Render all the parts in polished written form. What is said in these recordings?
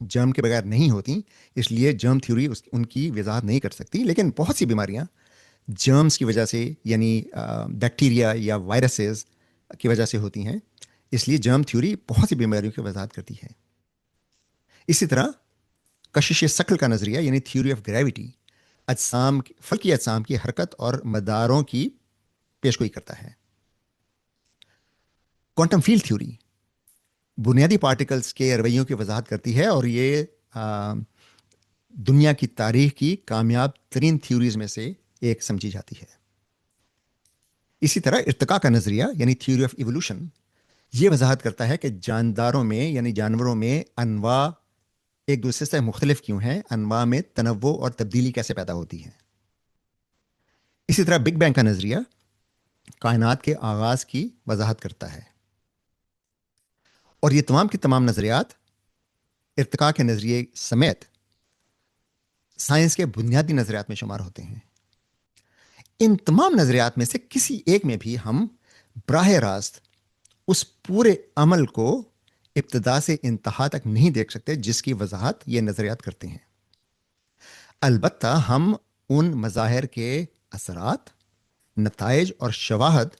جرم کے بغیر نہیں ہوتی، اس لیے جرم تھیوری ان کی وضاحت نہیں کر سکتی، لیکن بہت سی بیماریاں جرمز کی وجہ سے، یعنی بیکٹیریا یا وائرسز کی وجہ سے ہوتی ہیں، اس لیے جرم تھیوری بہت سی بیماریوں کی وضاحت کرتی ہے۔ اسی طرح کشش ثقل کا نظریہ یعنی تھیوری آف گریوٹی فلکی اجسام کی حرکت اور مداروں کی پیشگوئی کرتا ہے۔ کوانٹم فیلڈ تھیوری بنیادی پارٹیکلز کے رویوں کی وضاحت کرتی ہے، اور یہ دنیا کی تاریخ کی کامیاب ترین تھیوریز میں سے ایک سمجھی جاتی ہے۔ اسی طرح ارتقاء کا نظریہ یعنی تھیوری آف ایوولوشن یہ وضاحت کرتا ہے کہ جانداروں میں یعنی جانوروں میں انواع ایک دوسرے سے مختلف کیوں ہیں، انواع میں تنوع اور تبدیلی کیسے پیدا ہوتی ہے۔ اسی طرح بگ بینگ کا نظریہ کائنات کے آغاز کی وضاحت کرتا ہے، اور یہ تمام کی تمام نظریات ارتقاء کے نظریے سمیت سائنس کے بنیادی نظریات میں شمار ہوتے ہیں۔ ان تمام نظریات میں سے کسی ایک میں بھی ہم براہ راست اس پورے عمل کو ابتدا سے انتہا تک نہیں دیکھ سکتے جس کی وضاحت یہ نظریات کرتے ہیں۔ البتہ ہم ان مظاہر کے اثرات، نتائج اور شواہد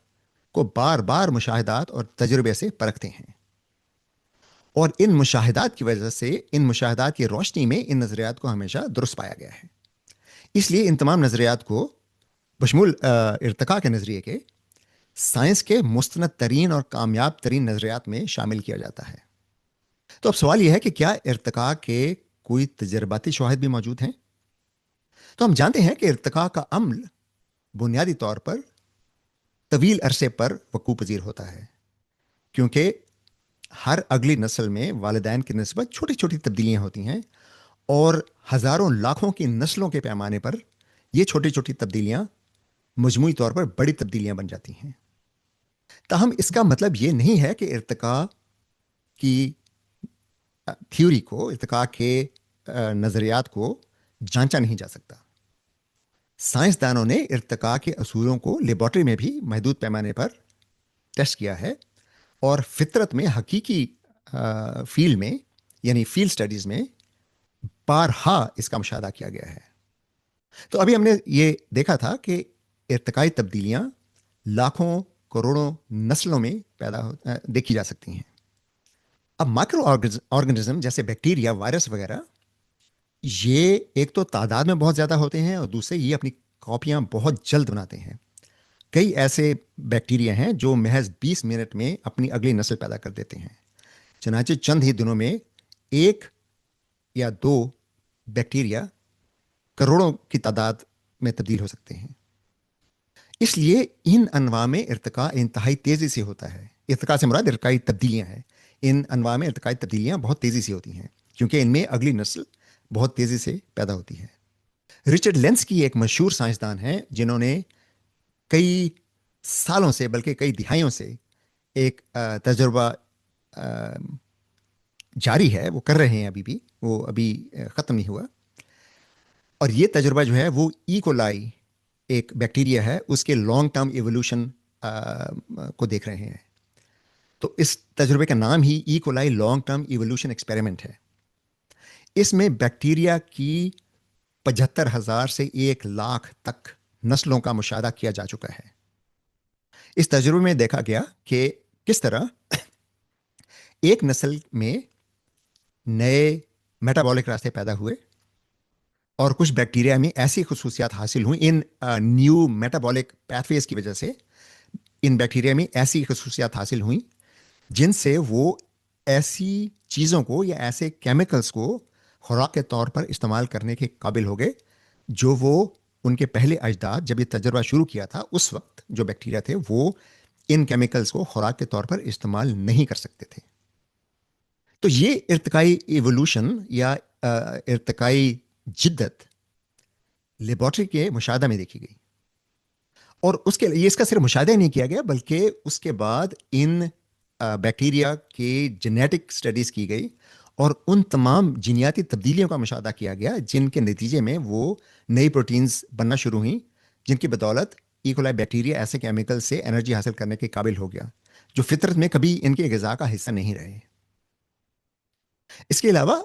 کو بار بار مشاہدات اور تجربے سے پرکھتے ہیں، اور ان مشاہدات کی وجہ سے، ان مشاہدات کی روشنی میں ان نظریات کو ہمیشہ درست پایا گیا ہے۔ اس لیے ان تمام نظریات کو بشمول ارتقاء کے نظریے کے سائنس کے مستند ترین اور کامیاب ترین نظریات میں شامل کیا جاتا ہے۔ تو اب سوال یہ ہے کہ کیا ارتقاء کے کوئی تجرباتی شواہد بھی موجود ہیں؟ تو ہم جانتے ہیں کہ ارتقاء کا عمل بنیادی طور پر طویل عرصے پر وقوع پذیر ہوتا ہے، کیونکہ ہر اگلی نسل میں والدین کی نسبت چھوٹی چھوٹی تبدیلیاں ہوتی ہیں، اور ہزاروں لاکھوں کی نسلوں کے پیمانے پر یہ چھوٹی چھوٹی تبدیلیاں مجموعی طور پر بڑی تبدیلیاں بن جاتی ہیں۔ تاہم اس کا مطلب یہ نہیں ہے کہ ارتقاء کی تھیوری کو، ارتقاء کے نظریات کو جانچا نہیں جا سکتا۔ سائنسدانوں نے ارتقاء کے اصولوں کو لیبارٹری میں بھی محدود پیمانے پر ٹیسٹ کیا ہے، اور فطرت میں حقیقی فیلڈ میں یعنی فیلڈ سٹڈیز میں بارہا اس کا مشاہدہ کیا گیا ہے۔ تو ابھی ہم نے یہ دیکھا تھا کہ ارتقائی تبدیلیاں لاکھوں کروڑوں نسلوں میں دیکھی جا سکتی ہیں۔ اب مائکرو آرگنزم جیسے بیکٹیریا، وائرس وغیرہ، یہ ایک تو تعداد میں بہت زیادہ ہوتے ہیں، اور دوسرے یہ اپنی کاپیاں بہت جلد بناتے ہیں۔ کئی ایسے بیکٹیریا ہیں جو محض 20 منٹ میں اپنی اگلی نسل پیدا کر دیتے ہیں، چنانچہ چند ہی دنوں میں ایک یا دو بیکٹیریا کروڑوں کی تعداد میں تبدیل ہو سکتے ہیں۔ اس لیے ان انواع میں ارتقاء انتہائی تیزی سے ہوتا ہے۔ ارتقاء سے مراد ارتقائی تبدیلیاں ہیں۔ ان انواع میں ارتقائی تبدیلیاں بہت تیزی سے ہوتی ہیں، کیونکہ ان میں اگلی نسل بہت تیزی سے پیدا ہوتی ہے۔ رچرڈ لینس کی ایک مشہور سائنسدان ہیں جنہوں نے کئی سالوں سے بلکہ کئی دہائیوں سے ایک تجربہ جاری ہے، وہ کر رہے ہیں ابھی بھی، وہ ابھی ختم نہیں ہوا، اور یہ تجربہ جو ہے وہ ایکولائی ایک بیکٹیریا ہے، اس کے لانگ ٹرم ایوولوشن کو دیکھ رہے ہیں۔ تو اس تجربے کا نام ہی E. coli long term evolution experiment ہے۔ اس میں بیکٹیریا کی 75,000 سے 1,00,000 تک نسلوں کا مشاہدہ کیا جا چکا ہے۔ اس تجربے میں دیکھا گیا کہ کس طرح ایک نسل میں نئے میٹابولک راستے پیدا ہوئے، اور کچھ بیکٹیریا میں ایسی خصوصیات حاصل ہوئیں، ان نیو میٹابولک پیتھ ویز کی وجہ سے ان بیکٹیریا میں ایسی خصوصیات حاصل ہوئیں جن سے وہ ایسی چیزوں کو یا ایسے کیمیکلز کو خوراک کے طور پر استعمال کرنے کے قابل ہو گئے جو وہ ان کے پہلے اجداد جب یہ تجربہ شروع کیا تھا اس وقت جو بیکٹیریا تھے وہ ان کیمیکلز کو خوراک کے طور پر استعمال نہیں کر سکتے تھے۔ تو یہ ارتقائی ایوولوشن یا ارتقائی جدت لیبارٹری کے مشاہدہ میں دیکھی گئی، اور اس کا صرف مشاہدہ نہیں کیا گیا بلکہ اس کے بعد ان بیکٹیریا کے جینیٹک سٹڈیز کی گئی، اور ان تمام جینیاتی تبدیلیوں کا مشاہدہ کیا گیا جن کے نتیجے میں وہ نئی پروٹینز بننا شروع ہوئیں، جن کی بدولت ایکولائی بیکٹیریا ایسے کیمیکل سے انرجی حاصل کرنے کے قابل ہو گیا جو فطرت میں کبھی ان کے غذا کا حصہ نہیں رہے۔ اس کے علاوہ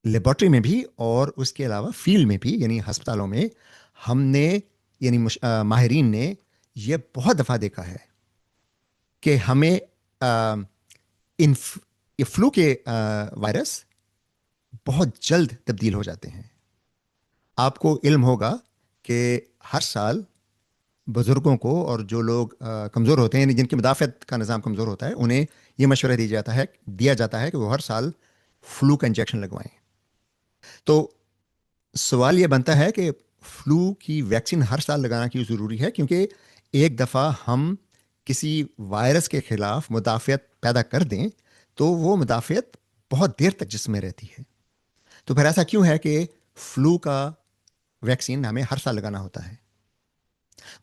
لیبارٹری میں بھی اور اس کے علاوہ فیلڈ میں بھی یعنی ہسپتالوں میں ہم نے یعنی ماہرین نے یہ بہت دفعہ دیکھا ہے کہ ہمیں ان یہ فلو کے وائرس بہت جلد تبدیل ہو جاتے ہیں. آپ کو علم ہوگا کہ ہر سال بزرگوں کو اور جو لوگ کمزور ہوتے ہیں یعنی جن کی مدافعت کا نظام کمزور ہوتا ہے انہیں یہ مشورہ دیا جاتا ہے کہ وہ ہر سال فلو کا انجیکشن لگوائیں. تو سوال یہ بنتا ہے کہ فلو کی ویکسین ہر سال لگانا کیوں ضروری ہے؟ کیونکہ ایک دفعہ ہم کسی وائرس کے خلاف مدافعت پیدا کر دیں تو وہ مدافعت بہت دیر تک جسم میں رہتی ہے. تو پھر ایسا کیوں ہے کہ فلو کا ویکسین ہمیں ہر سال لگانا ہوتا ہے؟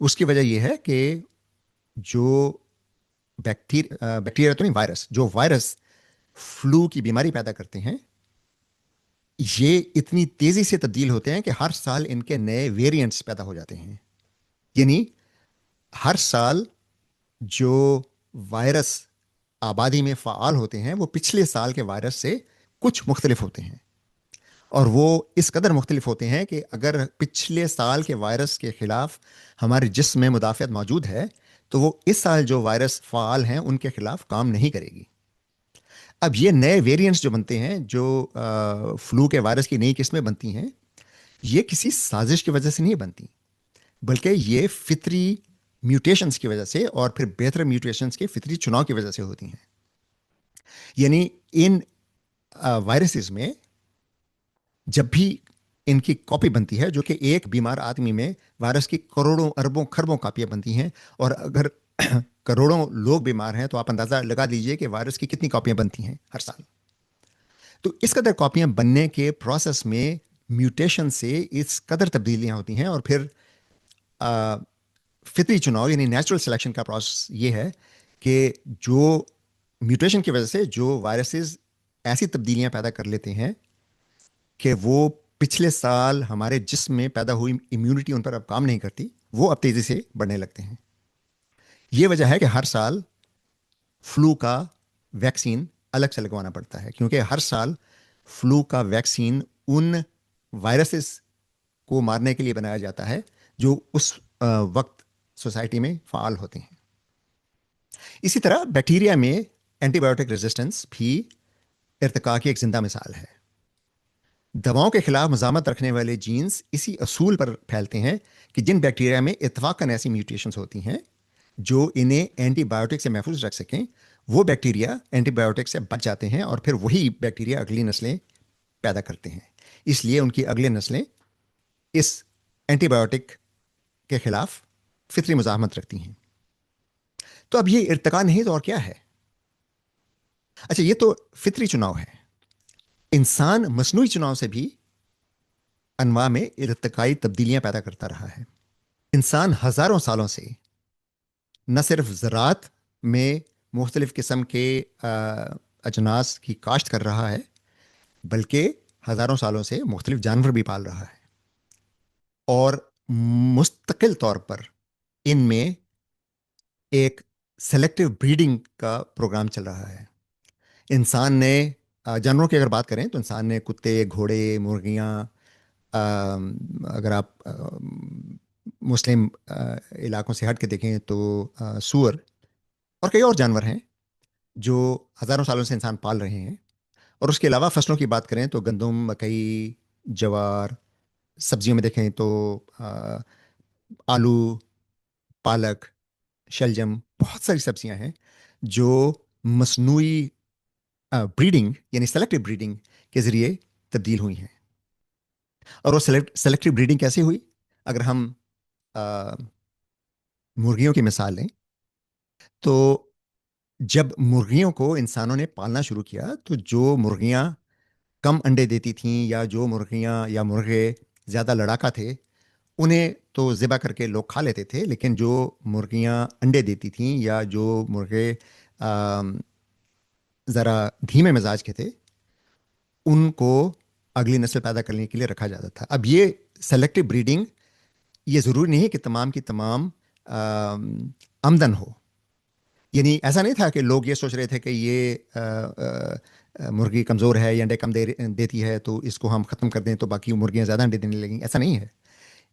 اس کی وجہ یہ ہے کہ جو بیکٹیریا تو نہیں، وائرس، جو وائرس فلو کی بیماری پیدا کرتے ہیں یہ اتنی تیزی سے تبدیل ہوتے ہیں کہ ہر سال ان کے نئے ویریئنٹس پیدا ہو جاتے ہیں. یعنی ہر سال جو وائرس آبادی میں فعال ہوتے ہیں وہ پچھلے سال کے وائرس سے کچھ مختلف ہوتے ہیں، اور وہ اس قدر مختلف ہوتے ہیں کہ اگر پچھلے سال کے وائرس کے خلاف ہمارے جسم میں مدافعت موجود ہے تو وہ اس سال جو وائرس فعال ہیں ان کے خلاف کام نہیں کرے گی. اب یہ نئے ویریئنٹس جو بنتے ہیں، جو فلو کے وائرس کی نئی قسمیں بنتی ہیں، یہ کسی سازش کی وجہ سے نہیں بنتی بلکہ یہ فطری میوٹیشنز کی وجہ سے اور پھر بہتر میوٹیشنز کے فطری چناؤ کی وجہ سے ہوتی ہیں. یعنی ان وائرسز میں جب بھی ان کی کاپی بنتی ہے، جو کہ ایک بیمار آدمی میں وائرس کی کروڑوں اربوں خربوں کاپیاں بنتی ہیں، اور اگر کروڑوں لوگ بیمار ہیں تو آپ اندازہ لگا لیجئے کہ وائرس کی کتنی کاپیاں بنتی ہیں ہر سال. تو اس قدر کاپیاں بننے کے پروسیس میں میوٹیشن سے اس قدر تبدیلیاں ہوتی ہیں، اور پھر فطری چناؤ یعنی نیچرل سلیکشن کا پروسیس یہ ہے کہ جو میوٹیشن کی وجہ سے جو وائرسز ایسی تبدیلیاں پیدا کر لیتے ہیں کہ وہ پچھلے سال ہمارے جسم میں پیدا ہوئی امیونٹی ان پر اب کام نہیں کرتی، وہ اب تیزی سے بڑھنے لگتے ہیں. یہ وجہ ہے کہ ہر سال فلو کا ویکسین الگ سے لگوانا پڑتا ہے، کیونکہ ہر سال فلو کا ویکسین ان وائرسز کو مارنے کے لیے بنایا جاتا ہے جو اس وقت سوسائٹی میں فعال ہوتے ہیں. اسی طرح بیکٹیریا میں اینٹی بایوٹک ریزسٹنس بھی ارتقاء کی ایک زندہ مثال ہے. دواؤں کے خلاف مزاحمت رکھنے والے جینز اسی اصول پر پھیلتے ہیں کہ جن بیکٹیریا میں اتفاقاً ایسی میوٹیشنز ہوتی ہیں جو انہیں اینٹی بایوٹک سے محفوظ رکھ سکیں، وہ بیکٹیریا اینٹی بایوٹک سے بچ جاتے ہیں اور پھر وہی بیکٹیریا اگلی نسلیں پیدا کرتے ہیں. اس لیے ان کی اگلی نسلیں اس اینٹی بایوٹک کے خلاف فطری مزاحمت رکھتی ہیں. تو اب یہ ارتقاء نہیں تو اور کیا ہے؟ اچھا، یہ تو فطری چناؤ ہے. انسان مصنوعی چناؤ سے بھی انواع میں ارتقائی تبدیلیاں پیدا کرتا رہا ہے. انسان ہزاروں سالوں سے نہ صرف زراعت میں مختلف قسم کے اجناس کی کاشت کر رہا ہے بلکہ ہزاروں سالوں سے مختلف جانور بھی پال رہا ہے، اور مستقل طور پر ان میں ایک سلیکٹیو بریڈنگ کا پروگرام چل رہا ہے. انسان نے جانوروں کی اگر بات کریں تو انسان نے کتے، گھوڑے، مرغیاں، اگر آپ مسلم علاقوں سے ہٹ کے دیکھیں تو سور اور کئی اور جانور ہیں جو ہزاروں سالوں سے انسان پال رہے ہیں. اور اس کے علاوہ فصلوں کی بات کریں تو گندم، مکئی، جوار، سبزیوں میں دیکھیں تو آلو، پالک، شلجم، بہت ساری سبزیاں ہیں جو مصنوعی بریڈنگ یعنی سلیکٹیو بریڈنگ کے ذریعے تبدیل ہوئی ہیں. اور وہ سلیکٹیو بریڈنگ کیسے ہوئی؟ اگر ہم مرغیوں کی مثال لیں تو جب مرغیوں کو انسانوں نے پالنا شروع کیا تو جو مرغیاں کم انڈے دیتی تھیں یا جو مرغیاں یا مرغے زیادہ لڑاکا تھے انہیں تو ذبح کر کے لوگ کھا لیتے تھے، لیکن جو مرغیاں انڈے دیتی تھیں یا جو مرغے ذرا دھیمے مزاج کے تھے ان کو اگلی نسل پیدا کرنے کے لیے رکھا جاتا تھا. اب یہ سلیکٹیو بریڈنگ یہ ضروری نہیں کہ تمام کی تمام آمدن ہو. یعنی ایسا نہیں تھا کہ لوگ یہ سوچ رہے تھے کہ یہ مرغی کمزور ہے یا انڈے کم دیتی ہے تو اس کو ہم ختم کر دیں تو باقی مرغیاں زیادہ انڈے دینے لگیں. ایسا نہیں ہے.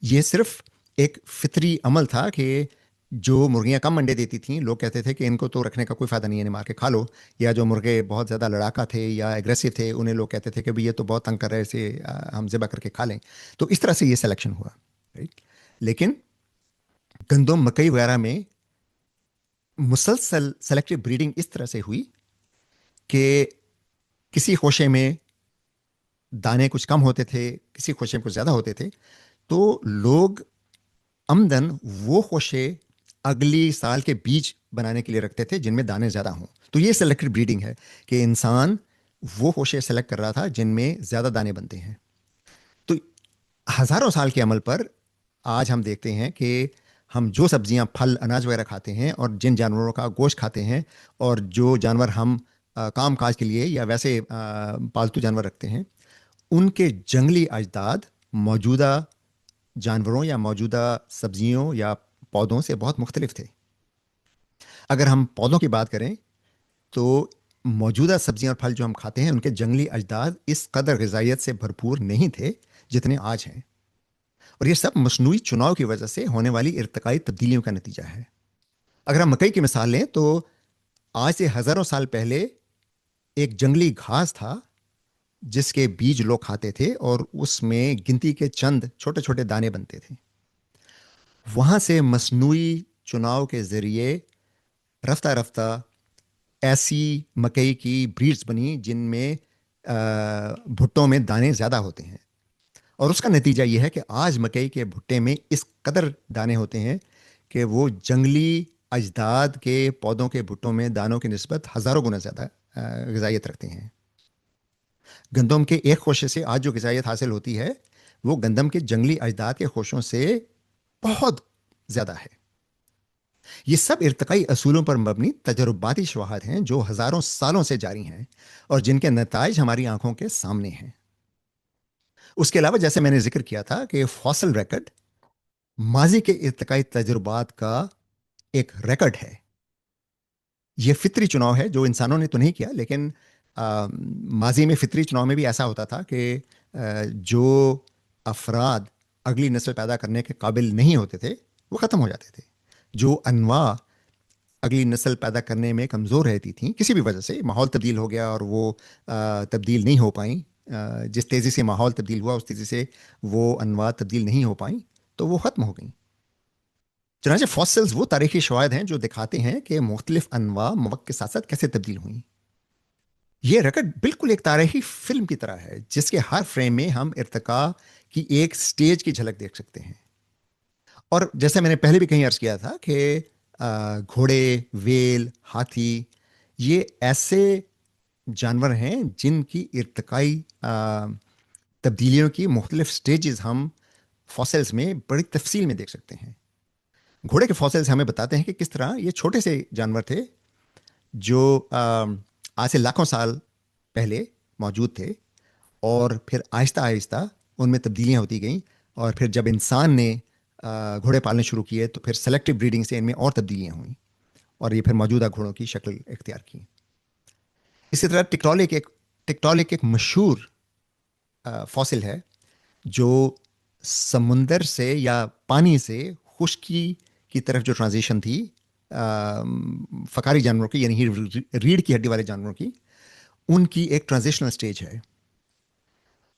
یہ صرف ایک فطری عمل تھا کہ جو مرغیاں کم انڈے دیتی تھیں لوگ کہتے تھے کہ ان کو تو رکھنے کا کوئی فائدہ نہیں ہے, مار کے کھا لو. یا جو مرغے بہت زیادہ لڑاکا تھے یا ایگریسو تھے انہیں لوگ کہتے تھے کہ بھی یہ تو بہت تنگ کر رہے اسے ہم ذبح کر کے کھا لیں. تو اس طرح سے یہ سلیکشن ہوا. لیکن گندم مکئی وغیرہ میں مسلسل سلیکٹو بریڈنگ اس طرح سے ہوئی کہ کسی خوشے میں دانے کچھ کم ہوتے تھے, کسی خوشے میں کچھ زیادہ ہوتے تھے, تو لوگ عمدن وہ خوشے اگلی سال کے بیج بنانے کے لیے رکھتے تھے جن میں دانے زیادہ ہوں. تو یہ سلیکٹڈ بریڈنگ ہے کہ انسان وہ خوشے سلیکٹ کر رہا تھا جن میں زیادہ دانے بنتے ہیں. تو ہزاروں سال کے عمل پر آج ہم دیکھتے ہیں کہ ہم جو سبزیاں پھل اناج وغیرہ کھاتے ہیں اور جن جانوروں کا گوشت کھاتے ہیں اور جو جانور ہم کام کاج کے لیے یا ویسے پالتو جانور رکھتے ہیں, ان کے جنگلی اجداد موجودہ جانوروں یا موجودہ سبزیوں یا پودوں سے بہت مختلف تھے. اگر ہم پودوں کی بات کریں تو موجودہ سبزیاں اور پھل جو ہم کھاتے ہیں ان کے جنگلی اجداد اس قدر غذائیت سے بھرپور نہیں تھے جتنے آج ہیں, اور یہ سب مصنوعی چناؤ کی وجہ سے ہونے والی ارتقائی تبدیلیوں کا نتیجہ ہے. اگر ہم مکئی کی مثال لیں تو آج سے ہزاروں سال پہلے ایک جنگلی گھاس تھا جس کے بیج لوگ کھاتے تھے اور اس میں گنتی کے چند چھوٹے چھوٹے دانے بنتے تھے. وہاں سے مصنوعی چناؤ کے ذریعے رفتہ رفتہ ایسی مکئی کی بریڈز بنی جن میں بھٹوں میں دانے زیادہ ہوتے ہیں, اور اس کا نتیجہ یہ ہے کہ آج مکئی کے بھٹے میں اس قدر دانے ہوتے ہیں کہ وہ جنگلی اجداد کے پودوں کے بھٹوں میں دانوں کی نسبت ہزاروں گنا زیادہ غذائیت رکھتے ہیں. گندم کے ایک خوشے سے آج جو غذائیت حاصل ہوتی ہے وہ گندم کے جنگلی اجداد کے خوشوں سے بہت زیادہ ہے. یہ سب ارتقائی اصولوں پر مبنی تجرباتی شواہد ہیں جو ہزاروں سالوں سے جاری ہیں اور جن کے نتائج ہماری آنکھوں کے سامنے ہیں. اس کے علاوہ جیسے میں نے ذکر کیا تھا کہ فاسل ریکارڈ ماضی کے ارتقائی تجربات کا ایک ریکارڈ ہے. یہ فطری چناؤ ہے جو انسانوں نے تو نہیں کیا, لیکن ماضی میں فطری چناؤ میں بھی ایسا ہوتا تھا کہ جو افراد اگلی نسل پیدا کرنے کے قابل نہیں ہوتے تھے وہ ختم ہو جاتے تھے. جو انواع اگلی نسل پیدا کرنے میں کمزور رہتی تھیں کسی بھی وجہ سے, ماحول تبدیل ہو گیا اور وہ تبدیل نہیں ہو پائیں, جس تیزی سے ماحول تبدیل ہوا اس تیزی سے وہ انواع تبدیل نہیں ہو پائیں تو وہ ختم ہو گئیں. چنانچہ فاسلز وہ تاریخی شواہد ہیں جو دکھاتے ہیں کہ مختلف انواع وقت کے ساتھ ساتھ کیسے تبدیل ہوئیں. یہ ریکارڈ بالکل ایک تاریخی فلم کی طرح ہے جس کے ہر فریم میں ہم ارتقاء کی ایک سٹیج کی جھلک دیکھ سکتے ہیں. اور جیسے میں نے پہلے بھی کہیں عرض کیا تھا کہ گھوڑے, ویل, ہاتھی یہ ایسے جانور ہیں جن کی ارتقائی تبدیلیوں کی مختلف سٹیجز ہم فاسلز میں بڑی تفصیل میں دیکھ سکتے ہیں. گھوڑے کے فاسلز ہمیں بتاتے ہیں کہ کس طرح یہ چھوٹے سے جانور تھے جو آج سے لاکھوں سال پہلے موجود تھے, اور پھر آہستہ آہستہ ان میں تبدیلیاں ہوتی گئیں, اور پھر جب انسان نے گھوڑے پالنے شروع کیے تو پھر سلیکٹو بریڈنگ سے ان میں اور تبدیلیاں ہوئیں اور یہ پھر موجودہ گھوڑوں کی شکل اختیار کی. اسی طرح ٹکٹولک ایک مشہور فاسل ہے جو سمندر سے یا پانی سے خشکی کی طرف جو ٹرانزیشن تھی فقاری جانوروں کی, یعنی ریڑھ کی ہڈی والے جانوروں کی, ان کی ایک ٹرانزیشنل سٹیج ہے.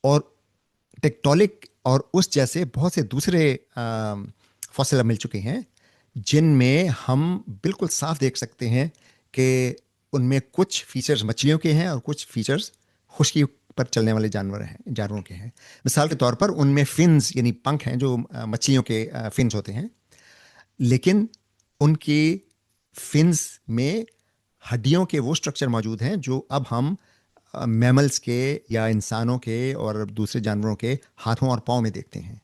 اور ٹیکٹولک اور اس جیسے بہت سے دوسرے فاسل مل چکے ہیں جن میں ہم بالکل صاف دیکھ سکتے ہیں کہ ان میں کچھ فیچرز مچھلیوں کے ہیں اور کچھ فیچرز خشکی پر چلنے والے جانوروں کے ہیں. مثال کے طور پر ان میں فنز یعنی پنکھ ہیں جو مچھلیوں کے فنز ہوتے ہیں, لیکن ان کی فنز میں ہڈیوں کے وہ سٹرکچر موجود ہیں جو اب ہم میملز کے یا انسانوں کے اور دوسرے جانوروں کے ہاتھوں اور پاؤں میں دیکھتے ہیں.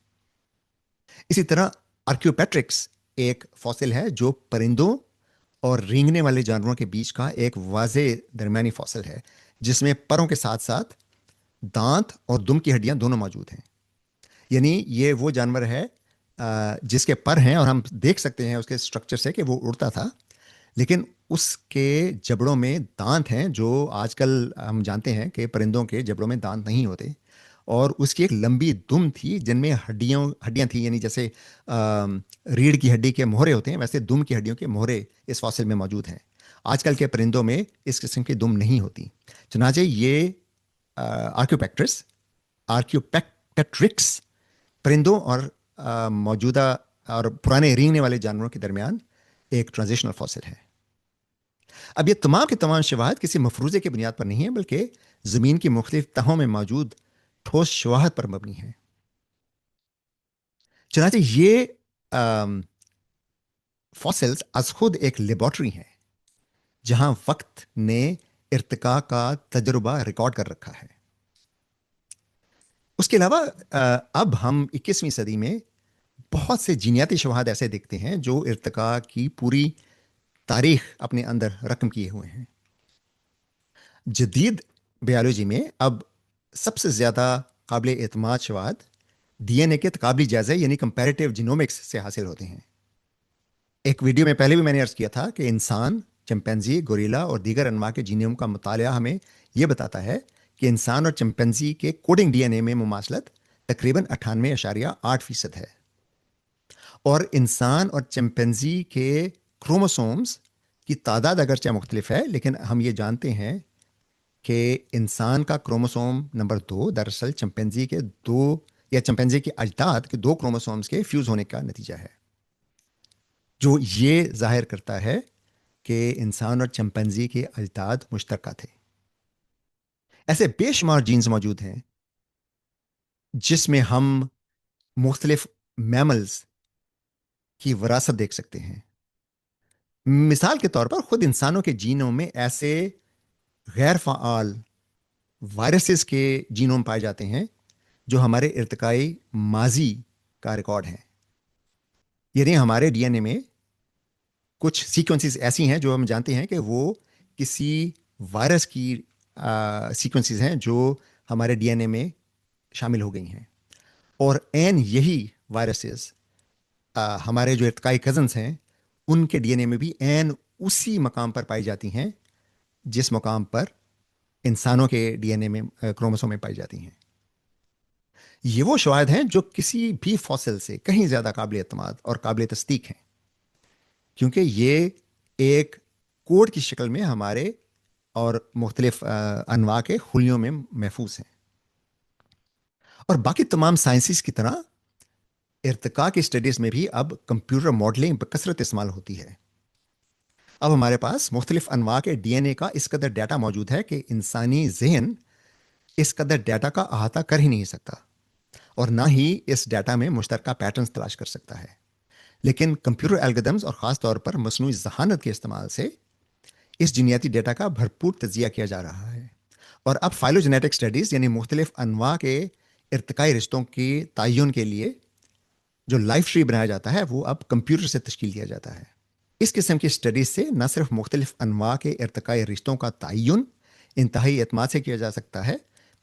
اسی طرح آرکیوپیٹرکس ایک فاسل ہے جو پرندوں اور رینگنے والے جانوروں کے بیچ کا ایک واضح درمیانی فاسل ہے جس میں پروں کے ساتھ ساتھ دانت اور دم کی ہڈیاں دونوں موجود ہیں. یعنی یہ وہ جانور ہے جس کے پر ہیں اور ہم دیکھ سکتے ہیں اس کے سٹرکچر سے کہ وہ اڑتا تھا, لیکن اس کے جبڑوں میں دانت ہیں، جو آج کل ہم جانتے ہیں کہ پرندوں کے جبڑوں میں دانت نہیں ہوتے، اور اس کی ایک لمبی دم تھی جن میں ہڈیاں تھیں، یعنی جیسے ریڑھ کی ہڈی کے مہرے ہوتے ہیں ویسے دم کی ہڈیوں کے مہرے اس فاسل میں موجود ہیں۔ آج کل کے پرندوں میں اس قسم کی دم نہیں ہوتی۔ چنانچہ یہ آرکیوپیکٹرس آرکیوپیکٹرکس پرندوں اور موجودہ اور پرانے رینگنے والے جانوروں کے درمیان ایک ٹرانزیشنل فاسل ہے۔ اب یہ تمام کے تمام شواہد کسی مفروضے کی بنیاد پر نہیں ہیں، بلکہ زمین کی مختلف تہوں میں موجود ٹھوس شواہد پر مبنی ہیں۔ چنانچہ یہ فاسلز از خود ایک لیبارٹری ہیں جہاں وقت نے ارتقاء کا تجربہ ریکارڈ کر رکھا ہے۔ اس کے علاوہ اب ہم 21ویں صدی میں بہت سے جینیاتی شواہد ایسے دیکھتے ہیں جو ارتقاء کی پوری تاریخ اپنے اندر رقم کیے ہوئے ہیں۔ جدید بیالوجی میں اب سب سے زیادہ قابل اعتماد شواہد ڈی این اے کے تقابلی جائزے یعنی کمپیریٹیو جینومکس سے حاصل ہوتے ہیں۔ ایک ویڈیو میں پہلے بھی میں نے عرض کیا تھا کہ انسان، چمپینزی، گوریلا اور دیگر انواع کے جینوم کا مطالعہ ہمیں یہ بتاتا ہے کہ انسان اور چمپینزی کے کوڈنگ ڈی این اے میں مماثلت تقریباً 98.8% ہے، اور انسان اور چمپینزی کے کروموسومز کی تعداد اگرچہ مختلف ہے، لیکن ہم یہ جانتے ہیں کہ انسان کا کروموسوم نمبر 2 دراصل چمپینزی کے چمپینزی کے اجداد کے 2 کروموسومز کے فیوز ہونے کا نتیجہ ہے، جو یہ ظاہر کرتا ہے کہ انسان اور چمپینزی کے اجداد مشترکہ تھے۔ ایسے بے شمار جینز موجود ہیں جس میں ہم مختلف میملز کی وراثت دیکھ سکتے ہیں۔ مثال کے طور پر خود انسانوں کے جینوم میں ایسے غیر فعال وائرسز کے جینوم پائے جاتے ہیں جو ہمارے ارتقائی ماضی کا ریکارڈ ہیں، یعنی ہمارے ڈی این اے میں کچھ سیکوینسز ایسی ہیں جو ہم جانتے ہیں کہ وہ کسی وائرس کی سیکوینسز ہیں جو ہمارے ڈی این اے میں شامل ہو گئی ہیں، اور یہی وائرسز ہمارے جو ارتقائی کزنس ہیں ان کے ڈی این اے میں بھی اسی مقام پر پائی جاتی ہیں جس مقام پر انسانوں کے ڈی این اے میں کروموسوم میں پائی جاتی ہیں۔ یہ وہ شواہد ہیں جو کسی بھی فاسل سے کہیں زیادہ قابل اعتماد اور قابل تصدیق ہیں، کیونکہ یہ ایک کوڈ کی شکل میں ہمارے اور مختلف انواع کے خلیوں میں محفوظ ہیں۔ اور باقی تمام سائنسز کی طرح ارتقاء کی اسٹڈیز میں بھی اب کمپیوٹر ماڈلنگ بکثرت استعمال ہوتی ہے۔ اب ہمارے پاس مختلف انواع کے ڈی این اے کا اس قدر ڈیٹا موجود ہے کہ انسانی ذہن اس قدر ڈیٹا کا احاطہ کر ہی نہیں سکتا، اور نہ ہی اس ڈیٹا میں مشترکہ پیٹرنز تلاش کر سکتا ہے۔ لیکن کمپیوٹر الگورتھمز اور خاص طور پر مصنوعی ذہانت کے استعمال سے اس جینیاتی ڈیٹا کا بھرپور تجزیہ کیا جا رہا ہے، اور اب فائلوجینیٹک اسٹڈیز یعنی مختلف انواع کے ارتقائی رشتوں کی تعین کے لیے جو لائف ٹری بنایا جاتا ہے وہ اب کمپیوٹر سے تشکیل دیا جاتا ہے۔ اس قسم کی اسٹڈیز سے نہ صرف مختلف انواع کے ارتقائی رشتوں کا تعین انتہائی اعتماد سے کیا جا سکتا ہے،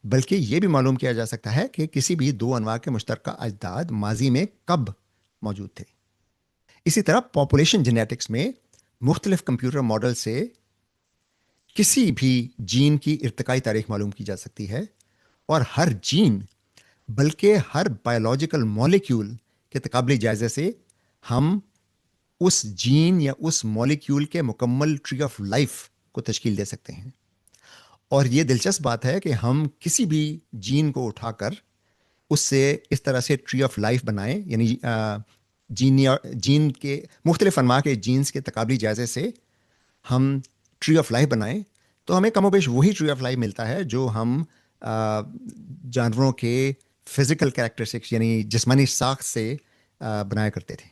بلکہ یہ بھی معلوم کیا جا سکتا ہے کہ کسی بھی 2 انواع کے مشترکہ اجداد ماضی میں کب موجود تھے۔ اسی طرح پاپولیشن جینیٹکس میں مختلف کمپیوٹر ماڈل سے کسی بھی جین کی ارتقائی تاریخ معلوم کی جا سکتی ہے، اور ہر جین بلکہ ہر بایولوجیکل مالیکیول کے تقابلی جائزے سے ہم اس جین یا اس مالیکیول کے مکمل ٹری آف لائف کو تشکیل دے سکتے ہیں۔ اور یہ دلچسپ بات ہے کہ ہم کسی بھی جین کو اٹھا کر اس سے اس طرح سے ٹری آف لائف بنائیں، یعنی جین کے مختلف انواع کے جینز کے تقابلی جائزے سے ہم ٹری آف لائف بنائیں، تو ہمیں کم و بیش وہی ٹری آف لائف ملتا ہے جو ہم جانوروں کے فزیکل کریکٹرسٹکس یعنی جسمانی ساخت سے بنایا کرتے تھے۔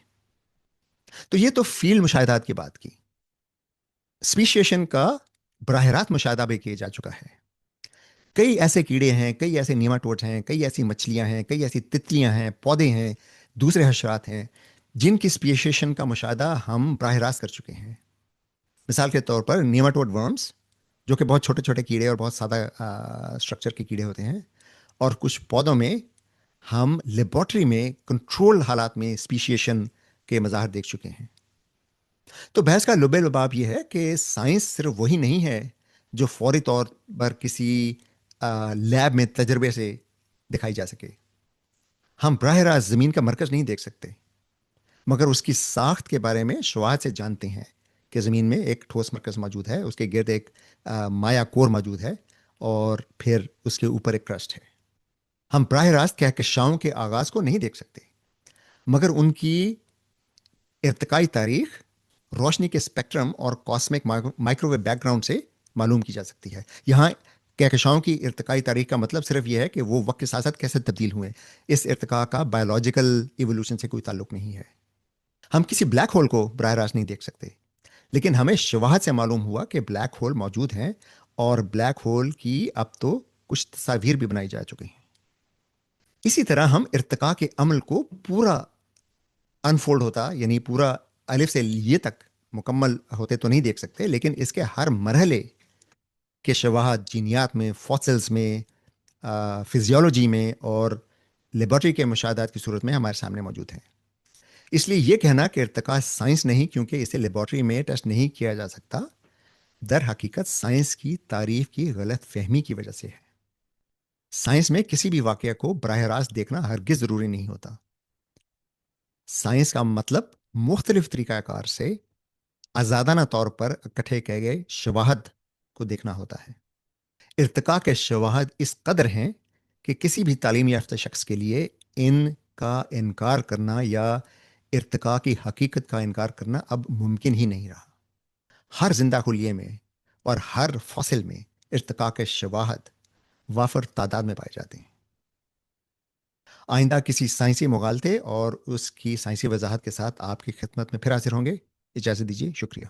تو یہ تو فیلڈ مشاہدات کی بات کی۔ اسپیشیشن کا براہ راست مشاہدہ بھی کیا جا چکا ہے۔ کئی ایسے کیڑے ہیں، کئی ایسے نیماٹوڈز ہیں، کئی ایسی مچھلیاں ہیں، کئی ایسی تتلیاں ہیں، پودے ہیں، دوسرے حشرات ہیں جن کی اسپیشیشن کا مشاہدہ ہم براہ راست کر چکے ہیں۔ مثال کے طور پر نیماٹوڈ ورمز، جو کہ بہت چھوٹے چھوٹے کیڑے اور بہت سادہ اسٹرکچر کے کیڑے ہوتے ہیں، اور کچھ پودوں میں ہم لیبارٹری میں کنٹرول حالات میں اسپیشیشن کے مظاہر دیکھ چکے ہیں۔ تو بحث کا لب لباب یہ ہے کہ سائنس صرف وہی نہیں ہے جو فوری طور پر کسی لیب میں تجربے سے دکھائی جا سکے. ہم براہ راست زمین کا مرکز نہیں دیکھ سکتے، مگر اس کی ساخت کے بارے میں شواہد سے جانتے ہیں کہ زمین میں ایک ٹھوس مرکز موجود ہے، اس کے گرد ایک مایا کور موجود ہے، اور پھر اس کے اوپر ایک کرسٹ ہے. ہم براہ راست کہکشاؤں کے آغاز کو نہیں دیکھ سکتے، مگر ان کی ارتقائی تاریخ روشنی کے اسپیکٹرم اور cosmic microwave background سے معلوم کی جا سکتی ہے. یہاں کہکشاؤں کی ارتقائی تاریخ کا مطلب صرف یہ ہے کہ وہ وقت کے ساتھ ساتھ کیسے تبدیل ہوئے. اس ارتقاء کا بایولوجیکل ایوولوشن سے کوئی تعلق نہیں ہے. ہم کسی بلیک ہول کو براہ راست نہیں دیکھ سکتے، لیکن ہمیں شواہد سے معلوم ہوا کہ بلیک ہول موجود ہیں، اور بلیک ہول کی اب تو کچھ تصاویر بھی بنائی جا چکی ہیں. اسی طرح ہم ارتقاء کے عمل کو پورا انفولڈ ہوتا، یعنی پورا الف سے یہ تک مکمل ہوتے تو نہیں دیکھ سکتے، لیکن اس کے ہر مرحلے کے شواہد جینیات میں، فوسلز میں، فزیولوجی میں اور لیبارٹری کے مشاہدات کی صورت میں ہمارے سامنے موجود ہیں. اس لیے یہ کہنا کہ ارتقاء سائنس نہیں کیونکہ اسے لیبارٹری میں ٹیسٹ نہیں کیا جا سکتا، در حقیقت سائنس کی تعریف کی غلط فہمی کی وجہ سے ہے. سائنس میں کسی بھی واقعہ کو براہ راست دیکھنا ہرگز ضروری نہیں ہوتا. سائنس کا مطلب مختلف طریقہ کار سے آزادانہ طور پر اکٹھے کیے گئے شواہد کو دیکھنا ہوتا ہے. ارتقاء کے شواہد اس قدر ہیں کہ کسی بھی تعلیم یافتہ شخص کے لیے ان کا انکار کرنا یا ارتقاء کی حقیقت کا انکار کرنا اب ممکن ہی نہیں رہا. ہر زندہ خلیے میں اور ہر فصل میں ارتقاء کے شواہد وافر تعداد میں پائے جاتے ہیں. آئندہ کسی سائنسی مغالطے اور اس کی سائنسی وضاحت کے ساتھ آپ کی خدمت میں پھر حاضر ہوں گے. اجازت دیجیے. شکریہ.